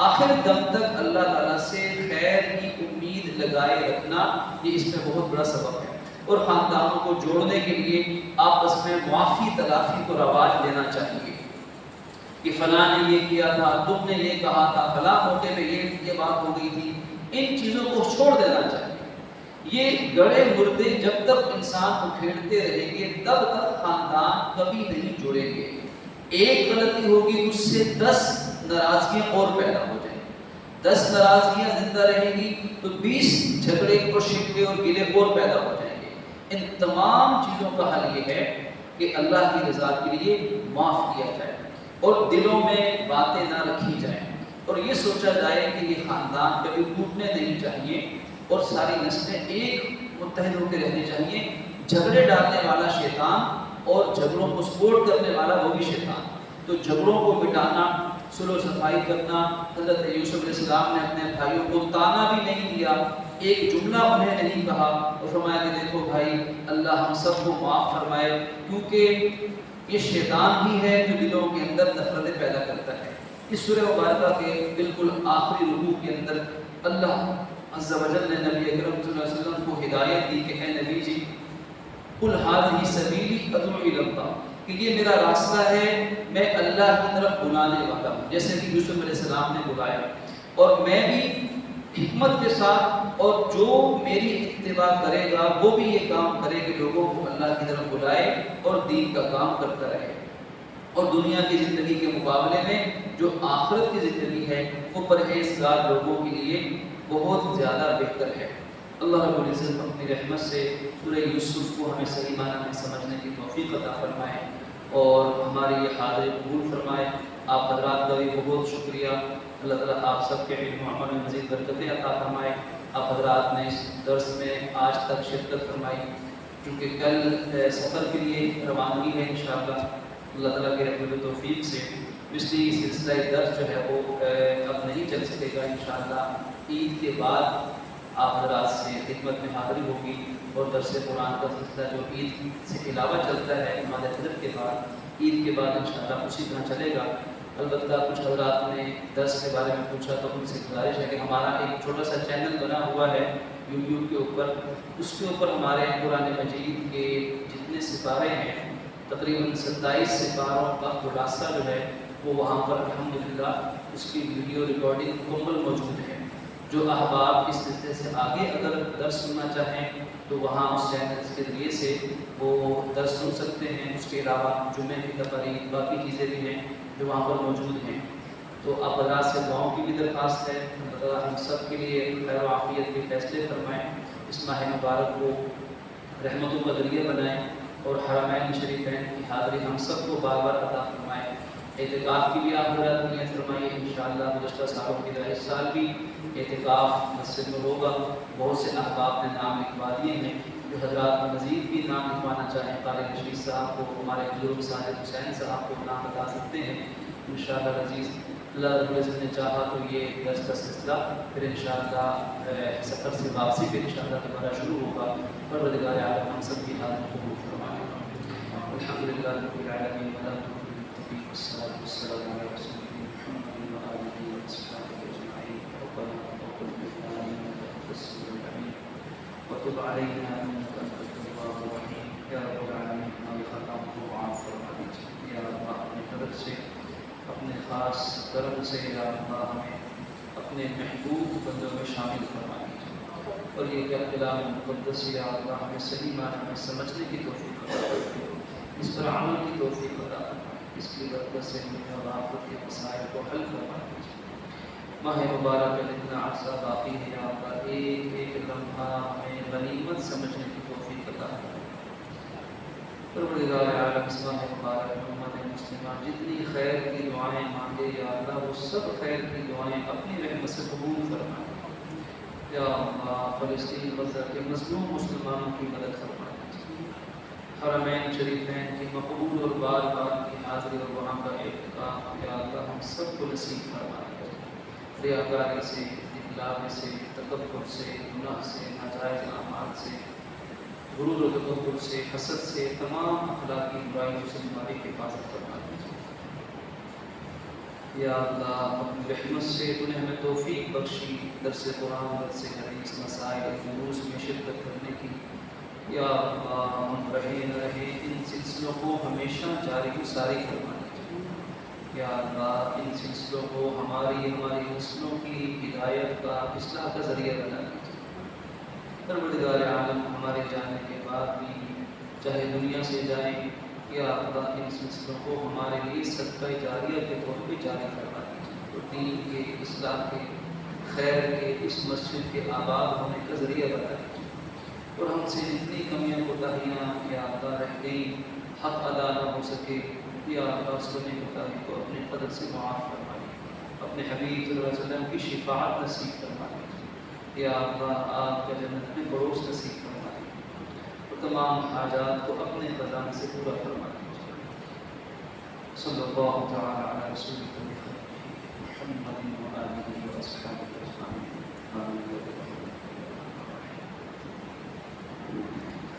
آخر دم تک اللہ تعالیٰ سے خیر کی امید لگائے رکھنا، یہ اس میں بہت بڑا سبب ہے۔ اور خاندانوں کو جوڑنے کے لیے آپس میں معافی تلافی کو رواج دینا چاہیے کہ فلاں نے یہ کیا تھا، تم نے یہ کہا تھا، فلاں موقع پہ یہ بات ہو گئی تھی، ان چیزوں کو چھوڑ دینا چاہیے۔ یہ گڑے مردے جب تک انسان اکھیڑتے رہیں گے تب تک خاندان کبھی نہیں جڑیں گے۔ ایک غلطی ہوگی، اس سے 10 ناراضگیاں اور پیدا ہو جائیں گی، 10 ناراضگیاں زندہ رہیں گی تو 20 جھگڑے اور شکوے اور گلے اور پیدا ہو جائیں گے۔ ان تمام چیزوں کا حل یہ ہے کہ اللہ کی رضا کے لیے معاف کیا جائے اور دلوں میں باتیں نہ رکھی جائیں، اور یہ سوچا جائے کہ یہ خاندان کبھی ٹوٹنے نہیں چاہیے اور ساری نسلیں ایک متحد ہو کے رہنے چاہیے۔ جھگڑے ڈالنے والا شیطان اور جھگڑوں کو سپورٹ کرنے والا وہ بھی شیطان، تو جھگڑوں کو مٹانا، صلح و صفائی کرنا۔ حضرت یوسف علیہ السلام نے اپنے بھائیوں کو تانا بھی نہیں دیا، ایک جملہ انہیں نہیں کہا اور فرمایا کہ دیکھو بھائی، اللہ ہم سب کو معاف فرمائے، کیونکہ یہ شیطان ہی ہے جو دلوں کے اندر نفرتیں پیدا کرتا ہے۔ اس سورہ مبارکہ کے بالکل آخری رکوع کے اندر اللہ عز و جل نے نبی اکرم صلی اللہ علیہ وسلم کو ہدایت دی کہ اے نبی جی، قل ھذہ سبیلی ادعو الی اللہ، کہ یہ میرا راستہ ہے، میں اللہ کی طرف بلانے والا ہوں، جیسے کہ یوسف علیہ السلام نے بلایا، اور میں بھی حکمت کے ساتھ، اور جو میری اتباع کرے گا وہ بھی یہ کام کرے کہ لوگوں کو اللہ کی طرف بلائے اور دین کا کام کرتا رہے۔ اور دنیا کی زندگی کے مقابلے میں جو آخرت کی زندگی ہے وہ پرہیزگار لوگوں کے لیے بہت زیادہ بہتر ہے۔ اللہ رب العزت اپنی رحمت سے سورہ یوسف کو ہمیں صحیح معنی میں سمجھنے کی توفیق عطا فرمائے اور ہماری یہ حاضری قبول فرمائے۔ آپ حضرات کا بھی بہت شکریہ، اللہ تعالیٰ آپ سب کے علم و عمل میں مزید برکتیں عطا فرمائے۔ آپ حضرات نے اس درس میں آج تک شرکت فرمائی، چونکہ کل سفر کے لیے روانگی ہے انشاءاللہ اللہ تعالیٰ کے رحمت و توفیق سے، اس لیے سلسلہ درس جو ہے وہ اب نہیں چل سکے گا۔ انشاءاللہ عید کے بعد آپ حضرات سے خدمت میں حاضری ہوگی اور درس قرآن کا سلسلہ جو عید سے علاوہ چلتا ہے نماز فجر کے بعد، عید کے بعد انشاءاللہ اسی طرح چلے گا۔ البتہ کچھ حضرات نے درس کے بارے میں پوچھا تو ان سے گزارش ہے کہ ہمارا ایک چھوٹا سا چینل بنا ہوا ہے یوٹیوب کے اوپر، اس کے اوپر ہمارے قرآن مجید کے جتنے سپارے ہیں تقریباً 27 سپاروں کا خلاصہ جو ہے وہ وہاں پر الحمدللہ اس کی ویڈیو ریکارڈنگ مکمل موجود ہے۔ جو احباب اس سلسلے سے آگے اگر درس سننا چاہیں تو وہاں اس چینل کے ذریعے سے وہ درس سن سکتے ہیں۔ اس کے علاوہ جمعے کی تقاریر باقی چیزیں بھی ہیں جو وہاں پر موجود ہیں۔ تو آپ حضرات سے دعاؤں کی بھی درخواست ہے، اللہ ہم سب کے لیے خیر و عافیت کے فیصلے فرمائیں، اس ماہ مبارک کو رحمتوں کا ذریعہ بنائیں اور حرمین شریفین کی حاضری ہم سب کو بار بار عطا فرمائیں۔ اعتکاف کی بھی آپ حضرات نیت فرمائیے انشاءاللہ، گزشتہ سالوں کی طرح اس سال بھی اعتکاف مسجد میں ہوگا۔ بہت سے احباب نے نام لکھوا دیے ہیں، جو حضرات مزید بھی نام لکھوانا چاہیں قاری رشید صاحب کو، ہمارے بزرگ ساجد حسین صاحب کو نام بتا سکتے ہیں انشاءاللہ العزیز۔ اللہ رب العزت نے چاہا تو یہ درس کا سلسلہ پھر انشاءاللہ سفر سے واپسی پہ انشاءاللہ دوبارہ شروع ہوگا۔ پروردگار عالم ہم سب کی حاضری قبول فرمائے۔ الحمدللہ رب العالمین والصلاة والسلام علی رسول محمد وآلہ وصحبہ اجمعین۔ وتب علینا انک انت التواب الرحیم۔ یا رب العالمین ہمارے خطاؤں کو معاف فرما دیجیے یا اللہ، اپنے فضل سے اپنے خاص کرم سے یا اللہ ہمیں اپنے محبوب بندوں میں شامل فرما دیجیے، اور یہ کہ کلام مقدس یا اللہ ہمیں صحیح معنی میں سمجھنے کی توفیق عطا فرمائے، اس پر عمل کی توفیق عطا فرمائے، اس کی برکت سے دنیا اور آخرت کے مسائل کو حل کروا دیجیے۔ ماہ مبارک کا جتنا عرصہ باقی ہے یا اللہ ایک ایک لمحہ ہمیں غنیمت سمجھنے کی توفیق عطا فرمائے۔ پروردگار عالم اس ماہ مبارک میں امت مسلمہ جتنی خیر کی دعائیں مانگے یا اللہ وہ سب خیر کی دعائیں اپنی رحمت سے قبول فرمائے۔ یا اللہ فلسطین غزہ کے مظلوم مسلمانوں کی مدد فرمائے، حرمین شریفین کی مقبول اور بار بار کی حاضری اور وہاں کا اعتکاف یا اللہ ہم سب کو نصیب فرمائے۔ ریاکاری سے، اطلاع سے، تکبر سے، گناہ سے، ناجائز اعمال سے، غرور و تکبر سے، حسد سے، تمام اخلاقی برائیوں سے ہماری حفاظت فرما دیجیے۔ یا اللہ اپنی رحمت سے تو نے ہمیں توفیق بخشی درس قرآن، درس حدیث، مسائل دروس میں شرکت کرنے کی۔ یا اللہ ہم رہے نہ رہے ان سلسلوں کو ہمیشہ جاری و ساری فرما دیجیے۔ یا اللہ ان سلسلوں کو ہماری نسلوں کی ہدایت کا، اصلاح کا ذریعہ بنا دیجیے۔ پروردگار عالم ہمارے جانے کے بعد بھی چاہے دنیا سے جائیں یا اللہ ان سلسلوں کو ہمارے لیے صدقہ جاریہ کے طور پہ جاری فرما دیجیے، اور دین کے، اصلاح کے، خیر کے، اس مسجد کے آباد ہونے کا ذریعہ بنا دیجیے، اور ہم سے جتنی کمیاں کوتاہیاں یا اللہ رہ گئی، حق ادا نہ ہو سکے یا اللہ سنے کوتاہی کو اپنے فضل سے معاف فرما دیجیے، اپنے حبیب صلی اللہ علیہ وسلم کی شفاعت نصیب فرما دیجیے، یا اللہ آپ کا جنت میں پڑوس نصیب فرما دیجیے، اور تمام حاجات کو اپنے خزانے سے پورا فرما دیجیے۔ صلی اللہ تعالی علی رسول محمد وآلہ وصحبہ اجمعین۔ آمین۔